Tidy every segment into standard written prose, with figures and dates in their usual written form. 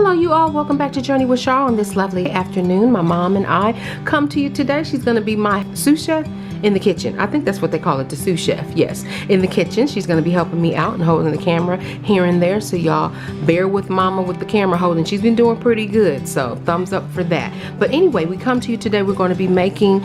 Hello you all, welcome back to Journey with Char on this lovely afternoon. My mom and I come to you today. She's going to be my sous chef in the kitchen. I think that's what they call it, the sous chef. Yes, in the kitchen. She's going to be helping me out and holding the camera here and there. So y'all bear with mama with the camera holding. She's been doing pretty good, so thumbs up for that. But anyway, we come to you today. We're going to be making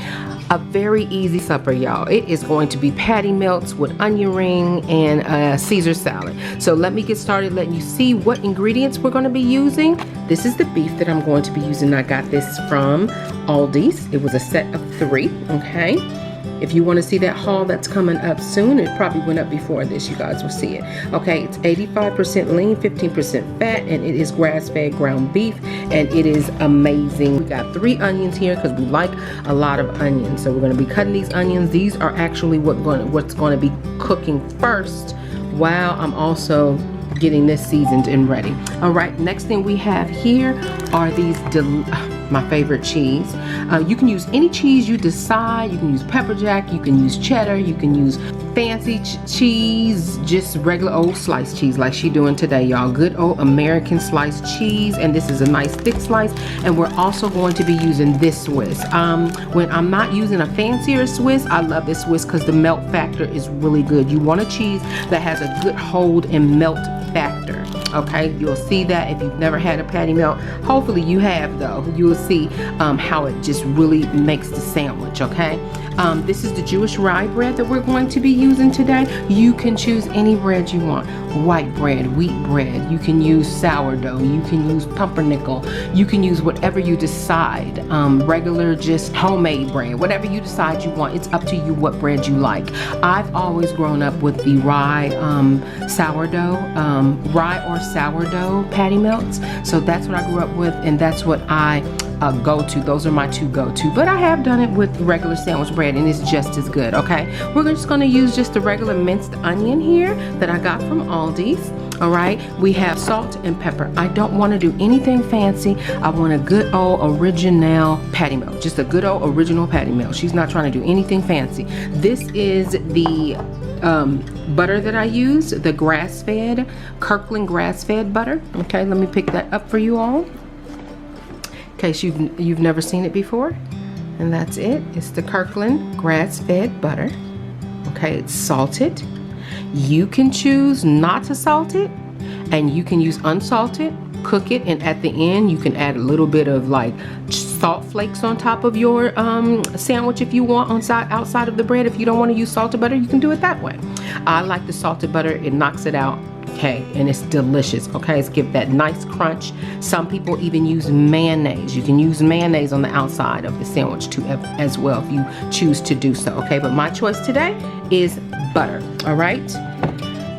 a very easy supper, y'all. It is going to be patty melts with onion ring and a Caesar salad. So let me get started letting you see what ingredients we're going to be using. This is the beef that I'm going to be using. I got this from Aldi's. It was a set of 3, okay? If you want to see that haul that's coming up soon, it probably went up before this, you guys will see it. Okay, it's 85% lean, 15% fat, and it is grass-fed ground beef, and it is amazing. We got 3 onions here because we like a lot of onions. So we're going to be cutting these onions. These are actually what's going to be cooking first while I'm also getting this seasoned and ready. All right, next thing we have here are these my favorite cheese. You can use any cheese you decide. You can use pepper jack, you can use cheddar, you can use fancy cheese, just regular old sliced cheese like she doing today, y'all. Good old American sliced cheese, and this is a nice thick slice. And we're also going to be using this Swiss. When I'm not using a fancier Swiss, I love this Swiss because the melt factor is really good. You want a cheese that has a good hold and melt factor. Okay, you'll see that if you've never had a patty melt. Hopefully you have, though. You will see how it just really makes the sandwich. Okay, this is the Jewish rye bread that we're going to be using today. You can choose any bread you want. White bread, wheat bread, you can use sourdough, you can use pumpernickel, you can use whatever you decide. Regular, just homemade bread, whatever you decide you want. It's up to you what bread you like. I've always grown up with the rye rye or sourdough patty melts, so that's what I grew up with, and that's what I go to. Those are my 2 go-to, but I have done it with regular sandwich bread and it's just as good. Okay, we're just going to use just the regular minced onion here that I got from Aldi's. All right, we have salt and pepper. I don't want to do anything fancy. I want a good old original patty melt, just a good old original patty melt. She's not trying to do anything fancy. This is the butter that I use, the grass-fed Kirkland grass-fed butter. Okay, let me pick that up for you all in case you've never seen it before. And that's it. It's the Kirkland grass-fed butter. Okay, it's salted. You can choose not to salt it, and you can use unsalted, cook it, and at the end you can add a little bit of like salt flakes on top of your sandwich if you want outside of the bread. If you don't want to use salted butter, you can do it that way. I like the salted butter. It knocks it out. Okay, and it's delicious. Okay, it's give that nice crunch. Some people even use mayonnaise. You can use mayonnaise on the outside of the sandwich too as well if you choose to do so. Okay, but my choice today is butter. All right,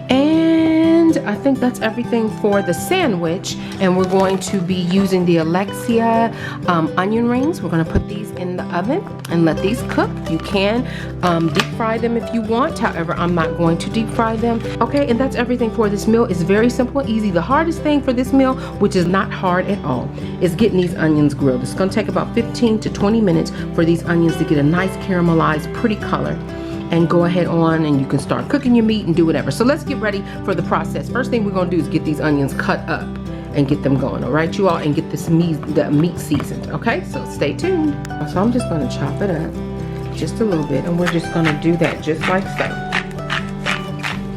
and I think that's everything for the sandwich. And we're going to be using the Alexia onion rings. We're going to put these in the oven and let these cook. You can deep fry them if you want. However, I'm not going to deep fry them. Okay, and that's everything for this meal. It's very simple and easy. The hardest thing for this meal, which is not hard at all, is getting these onions grilled. It's going to take about 15 to 20 minutes for these onions to get a nice caramelized, pretty color. And go ahead on and you can start cooking your meat and do whatever. So let's get ready for the process. First thing we're going to do is get these onions cut up and get them going, all right, you all, and get the meat seasoned. Okay, so stay tuned. So I'm just going to chop it up just a little bit, and we're just going to do that just like so.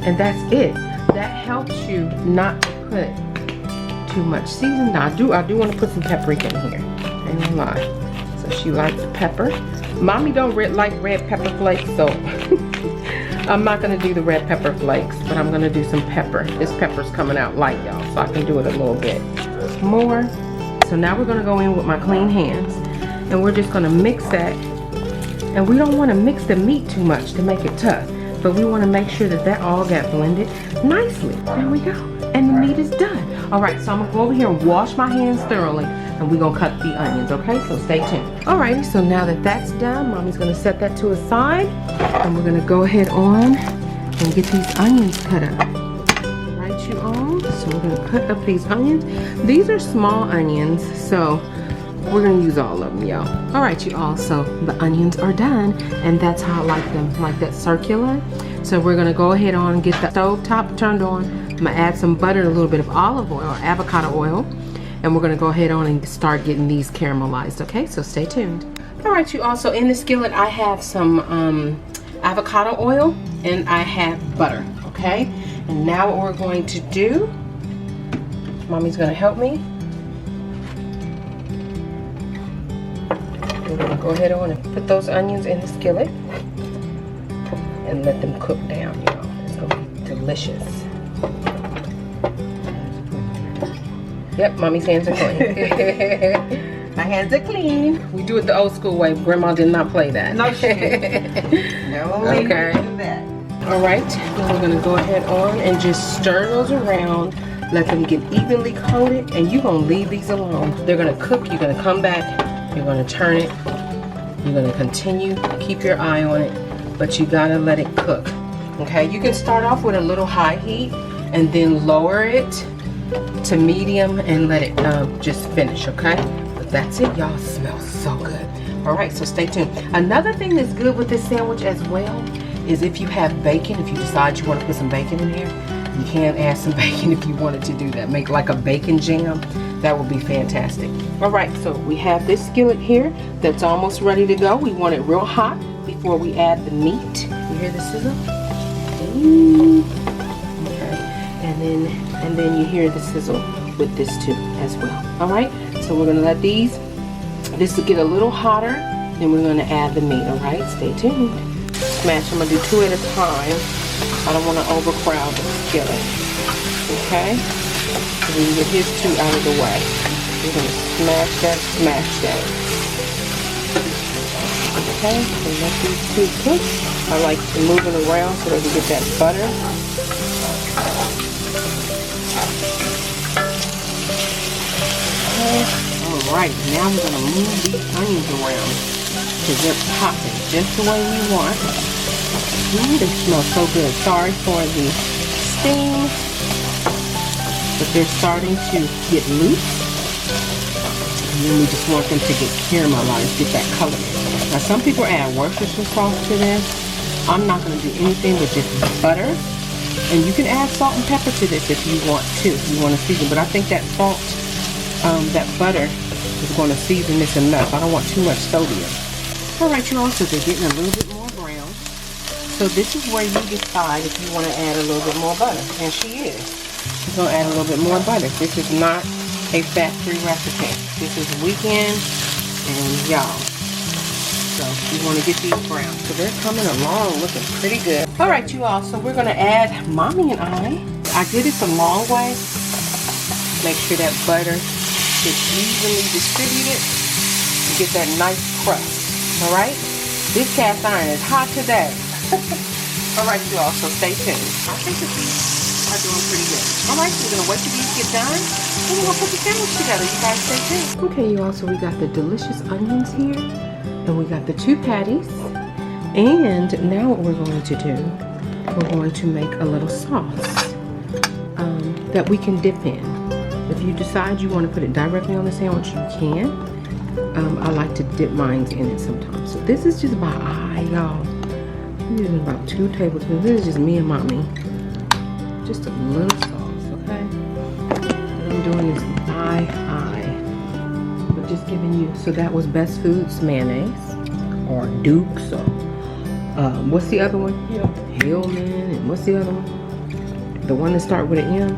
And that's it. That helps you not to put too much seasoning. Now I do want to put some paprika in here. I ain't gonna lie. So she likes pepper. Mommy don't like red pepper flakes, so I'm not going to do the red pepper flakes, but I'm going to do some pepper. This pepper's coming out light, y'all, so I can do it a little bit more. So now we're going to go in with my clean hands, and we're just going to mix that. And we don't want to mix the meat too much to make it tough, but we want to make sure that all got blended nicely. There we go. And the meat is done. All right, so I'm going to go over here and wash my hands thoroughly, and we're going to cut the onions, okay? So stay tuned. Alrighty, so now that that's done, Mommy's going to set that to a side, and we're going to go ahead on and get these onions cut up. Right, you all? So we're going to cut up these onions. These are small onions, so we're going to use all of them, y'all. Alright, you all, so the onions are done, and that's how I like them, like that circular. So we're going to go ahead on and get the stove top turned on. I'm going to add some butter and a little bit of olive oil or avocado oil. and we're gonna go ahead on and start getting these caramelized, okay? So stay tuned. All right, you also, in the skillet, I have some avocado oil and I have butter, okay? And now what we're going to do, Mommy's gonna help me. We're gonna go ahead on and put those onions in the skillet and let them cook down, y'all. It's gonna be delicious. Yep, Mommy's hands are clean. My hands are clean. We do it the old school way. Grandma did not play that. No, she didn't. No, okay. Do that. All right, now we're gonna go ahead on and just stir those around. Let them get evenly coated, and you're gonna leave these alone. They're gonna cook. You're gonna come back. You're gonna turn it. You're gonna continue. Keep your eye on it, but you gotta let it cook. Okay, you can start off with a little high heat and then lower it to medium and let it just finish. Okay. That's it, y'all. Smells so good. All right, so stay tuned. Another thing that's good with this sandwich as well is if you have bacon, if you decide you want to put some bacon in here, you can add some bacon if you wanted to do that. Make like a bacon jam. That would be fantastic. All right, so we have this skillet here that's almost ready to go. We want it real hot before we add the meat. You hear the sizzle? Ooh. Okay, and then you hear the sizzle with this too as well. All right. So we're gonna let this will get a little hotter, then we're gonna add the meat, all right? Stay tuned. Smash, I'm gonna do 2 at a time. I don't wanna overcrowd the skillet, okay? So we can get his 2 out of the way. We're gonna smash that. Okay, so let these 2 cook. I like to move it around so that we get that butter. Alright, now we're going to move these onions around because they're popping just the way we want. Ooh, they smell so good. Sorry for the steam, but they're starting to get loose. And then we just want them to get caramelized, get that color. Now some people add Worcestershire sauce to this. I'm not going to do anything but just butter. And you can add salt and pepper to this if you want to, if you want to season. But I think that salt, that butter is going to season this enough. I don't want too much sodium. All right, you all, so they're getting a little bit more brown. So this is where you decide if you want to add a little bit more butter. And she is. She's going to add a little bit more butter. This is not a factory recipe. This is weekend and y'all. So you want to get these brown. So they're coming along looking pretty good. All right, you all, so we're going to add Mommy and I did it the long way. Make sure that butter gets evenly distributed and get that nice crust. All right? This cast iron is hot today. All right, you all, so stay tuned. I think that these are doing pretty good. All right, so we're going to wait till these get done. And we're going to put the sandwich together. You guys stay tuned. Okay, you all, so we got the delicious onions here. And we got the 2 patties. And now what we're going to do, we're going to make a little sauce that we can dip in. If you decide you want to put it directly on the sandwich, you can. I like to dip mine in it sometimes. So this is just by eye, y'all. I'm using about 2 tablespoons. This is just me and Mommy. Just a little sauce, okay? And I'm doing this by eye. But just giving you, so that was Best Foods mayonnaise. Or Duke's, or what's the other one? Hillman, and what's the other one? The one that starts with an M?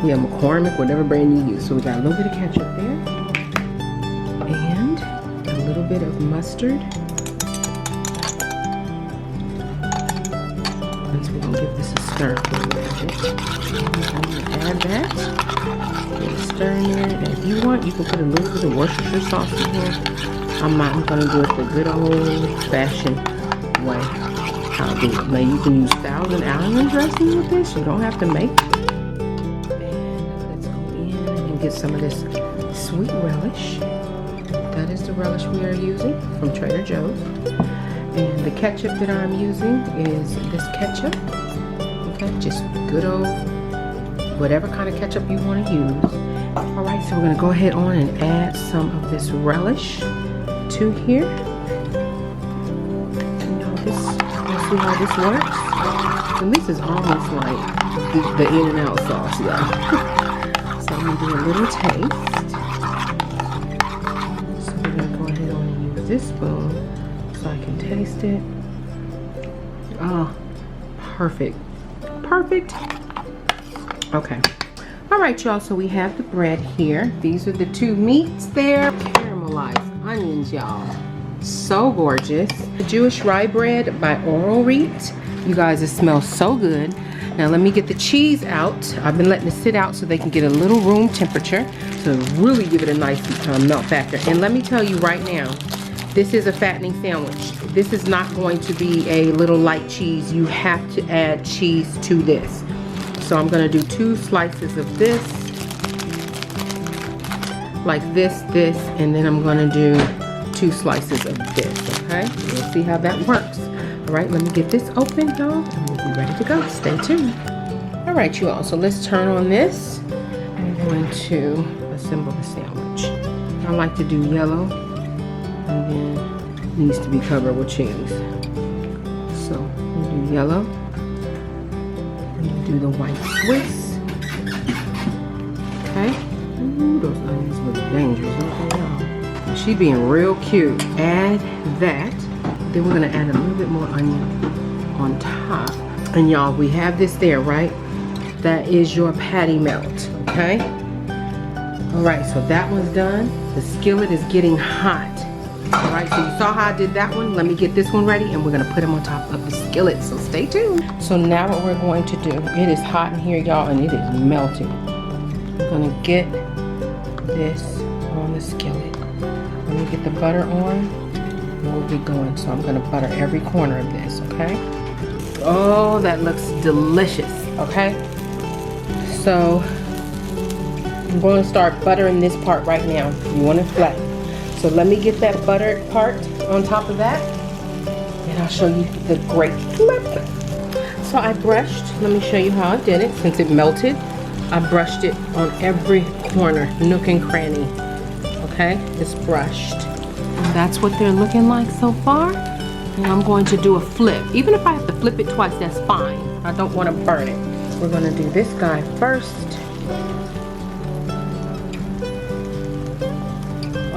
Yeah, McCormick, whatever brand you use. So we got a little bit of ketchup there. And a little bit of mustard. And so we're gonna give this a stir for a little bit. I'm gonna add that. Get a stir in there. And if you want, you can put a little bit of Worcestershire sauce in here. I'm gonna do it the good old-fashioned way. I'll do it. Now you can use Thousand Island dressing with this. You don't have to make it. And let's go in and get some of this sweet relish. That is the relish we are using from Trader Joe's. And the ketchup that I'm using is this ketchup. Okay, just good old, whatever kind of ketchup you want to use. All right, so we're gonna go ahead on and add some of this relish to here. You know, let's see how this works. And this is almost like the In-N-Out sauce, y'all. gonna do a little taste. So we're gonna go ahead on and use this spoon so I can taste it. Oh, perfect. Perfect. Okay. All right, y'all, so we have the bread here. These are the two meats there. Caramelized onions, y'all. So gorgeous. The Jewish rye bread by Oral Wheat. You guys, it smells so good. Now let me get the cheese out. I've been letting it sit out so they can get a little room temperature to really give it a nice melt factor. And let me tell you right now, this is a fattening sandwich. This is not going to be a little light cheese. You have to add cheese to this. So I'm gonna do 2 slices of this, like this, and then I'm gonna do 2 slices of this, okay? We'll see how that works. All right, let me get this open, y'all, and we'll be ready to go. Stay tuned. All right, you all, so let's turn on this. I'm going to assemble the sandwich. I like to do yellow, and then it needs to be covered with cheese. So we'll do yellow, and we'll do the white Swiss. Okay. Ooh, those onions look dangerous, don't they, y'all? She being real cute. Add that. Then we're gonna add a little bit more onion on top. And y'all, we have this there, right? That is your patty melt, okay? All right, so that one's done. The skillet is getting hot. All right, so you saw how I did that one. Let me get this one ready and we're gonna put them on top of the skillet, so stay tuned. So now what we're going to do, it is hot in here, y'all, and it is melting. I'm gonna get this on the skillet. Let me get the butter on. We'll get going. So I'm gonna butter every corner of this, okay? Oh, that looks delicious, okay? So I'm going to start buttering this part right now. You want it flat. So let me get that buttered part on top of that, and I'll show you the great flip. So I brushed, let me show you how I did it. Since it melted, I brushed it on every corner, nook and cranny, okay? It's brushed. And that's what they're looking like so far. And I'm going to do a flip. Even if I have to flip it twice, that's fine. I don't want to burn it. We're going to do this guy first.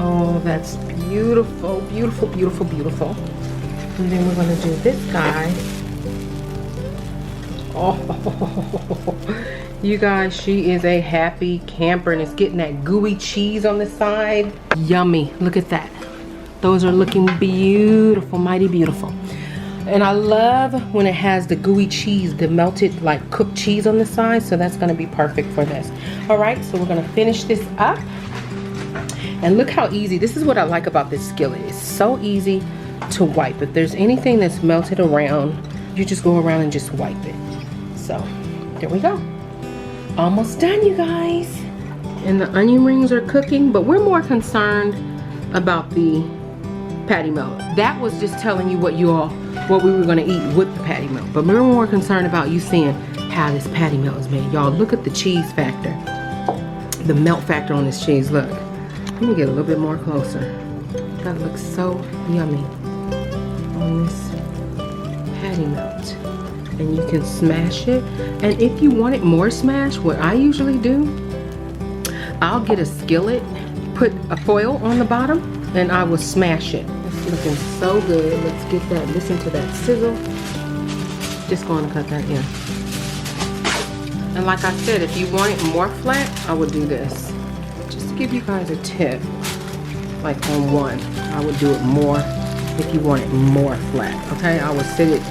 Oh, that's beautiful, beautiful, beautiful, beautiful. And then we're going to do this guy. Oh, you guys, she is a happy camper and it's getting that gooey cheese on the side. Yummy. Look at that. Those are looking beautiful, mighty beautiful. And I love when it has the gooey cheese, the melted like cooked cheese on the side. So that's gonna be perfect for this. All right, so we're gonna finish this up. And look how easy, this is what I like about this skillet. It's so easy to wipe. If there's anything that's melted around, you just go around and just wipe it. So there we go. Almost done, you guys. And the onion rings are cooking, but we're more concerned about the patty melt. That was just telling you what we were gonna eat with the patty melt. But we're more concerned about you seeing how this patty melt is made. Y'all, look at the cheese factor. The melt factor on this cheese, look. Let me get a little bit more closer. That looks so yummy on this patty melt. And you can smash it. And if you want it more smashed, what I usually do, I'll get a skillet, put a foil on the bottom, and I will smash it. It's looking so good. Let's get that, listen to that sizzle. Just going to cut that in. And like I said, if you want it more flat, I would do this. Just to give you guys a tip, like on one, I would do it more if you want it more flat, okay? I would sit it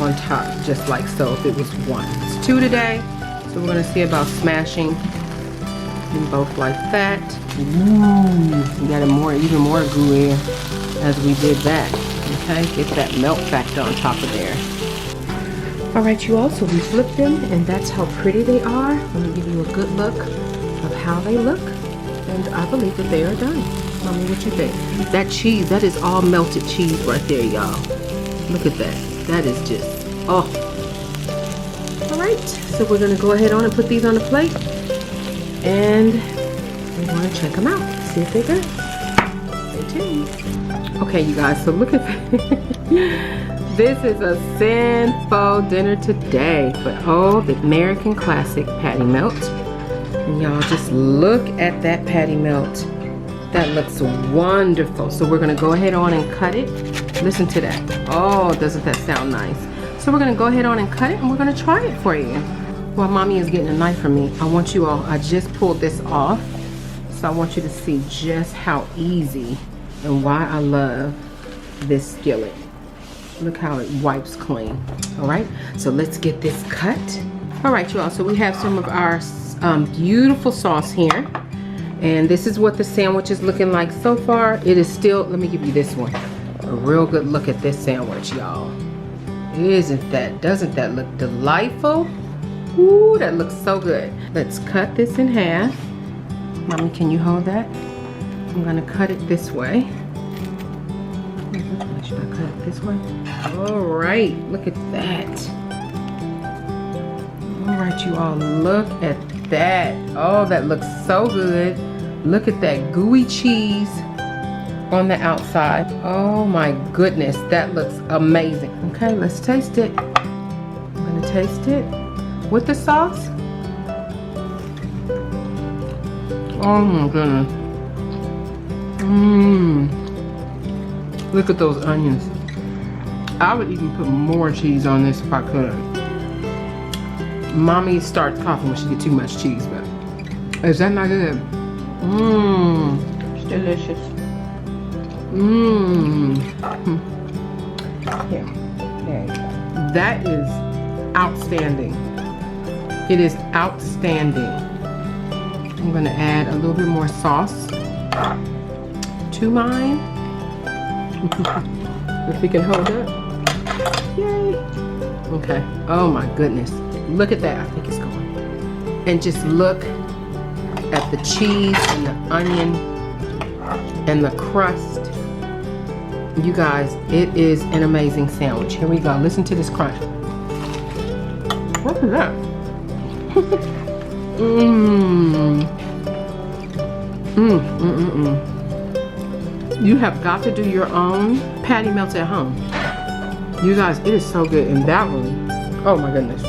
on top just like so if it was one. It's 2 today, so we're gonna see about smashing them both like that. Ooh, we got even more gooey as we did that, okay? Get that melt factor on top of there. All right, you all, so we flipped them, and that's how pretty they are. Let me give you a good look of how they look, and I believe that they are done. Tell me what you think. That cheese, that is all melted cheese right there, y'all. Look at that. That is just, oh. All right, so we're gonna go ahead on and put these on the plate, and we're gonna check them out, see if they're good. Stay tuned. Okay, you guys, so look at that. This is a sinful dinner today, but oh, the American classic patty melt. And y'all just look at that patty melt. That looks wonderful. So we're gonna go ahead on and cut it. Listen to that. Oh, doesn't that sound nice? So we're gonna go ahead on and cut it and we're gonna try it for you. While mommy is getting a knife for me, I want you all, I just pulled this off. So I want you to see just how easy and why I love this skillet. Look how it wipes clean. All right, so let's get this cut. All right, you all, so we have some of our beautiful sauce here. And this is what the sandwich is looking like so far. It is still, let me give you this one. A real good look at this sandwich, y'all. Doesn't that look delightful? Ooh, that looks so good. Let's cut this in half. Mommy, can you hold that? I'm gonna cut it this way. Should I cut it this way? All right, look at that. All right, you all, look at that. Oh, that looks so good. Look at that gooey cheese on the outside. Oh my goodness, that looks amazing. Okay, let's taste it. I'm gonna taste it with the sauce. Oh my goodness. Look at those onions. I would even put more cheese on this if I could. Mommy starts coughing when she gets too much cheese, but is that not good? It's delicious. Here, there you go. That is outstanding. It is outstanding. I'm gonna add a little bit more sauce to mine. If we can hold up. Yay. Okay. Oh my goodness. Look at that. I think it's going. And just look at the cheese and the onion and the crust. You guys, it is an amazing sandwich. Here we go. Listen to this crunch. What is that? You have got to do your own patty melts at home. You guys, it is so good. And that one, oh my goodness.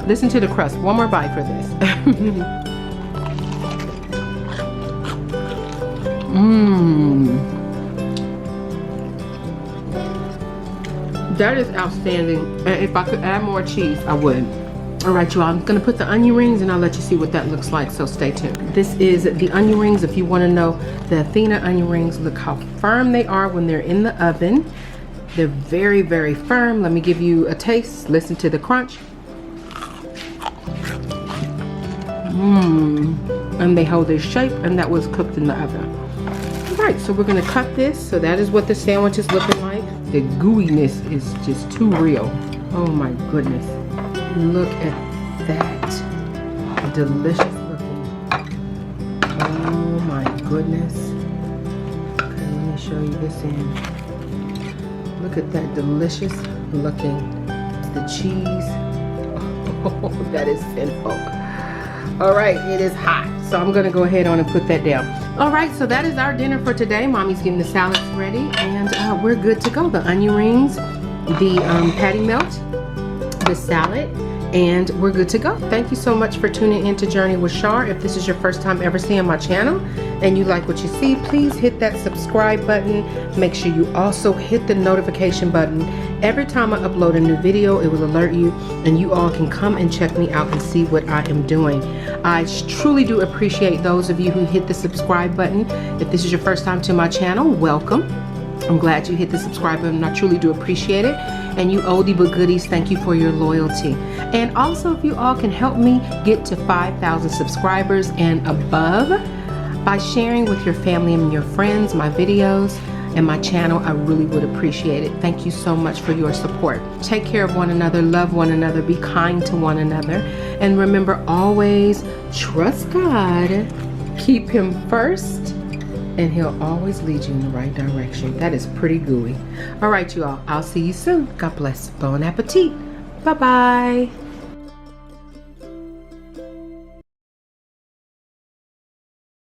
Listen to the crust. One more bite for this. That is outstanding. And if I could add more cheese, I would. All right, y'all, I'm gonna put the onion rings and I'll let you see what that looks like, so stay tuned. This is the onion rings. If you wanna know the Athena onion rings, look how firm they are when they're in the oven. They're very, very firm. Let me give you a taste. Listen to the crunch. And they hold their shape, and that was cooked in the oven. All right, so we're gonna cut this. So that is what the sandwich is looking like. The gooiness is just too real. Oh my goodness. Look at that. Delicious looking. Oh my goodness. Okay, let me show you this end. Look at that delicious looking. The cheese. Oh, that is sinful. All right, it is hot. So I'm gonna go ahead on and put that down. All right, so that is our dinner for today. Mommy's getting the salads ready and we're good to go. The onion rings, the patty melt, the salad, and we're good to go. Thank you so much for tuning in to Journey with Shar. If this is your first time ever seeing my channel and you like what you see, please hit that subscribe button. Make sure you also hit the notification button. Every time I upload a new video, it will alert you and you all can come and check me out and see what I am doing. I truly do appreciate those of you who hit the subscribe button. If this is your first time to my channel, welcome. I'm glad you hit the subscribe button. I truly do appreciate it. And you oldie but goodies, thank you for your loyalty. And also, if you all can help me get to 5,000 subscribers and above by sharing with your family and your friends my videos and my channel, I really would appreciate it. Thank you so much for your support. Take care of one another, love one another, be kind to one another. And remember, always trust God, keep Him first, and He'll always lead you in the right direction. That is pretty gooey. All right, you all, I'll see you soon. God bless. Bon appetit. Bye-bye.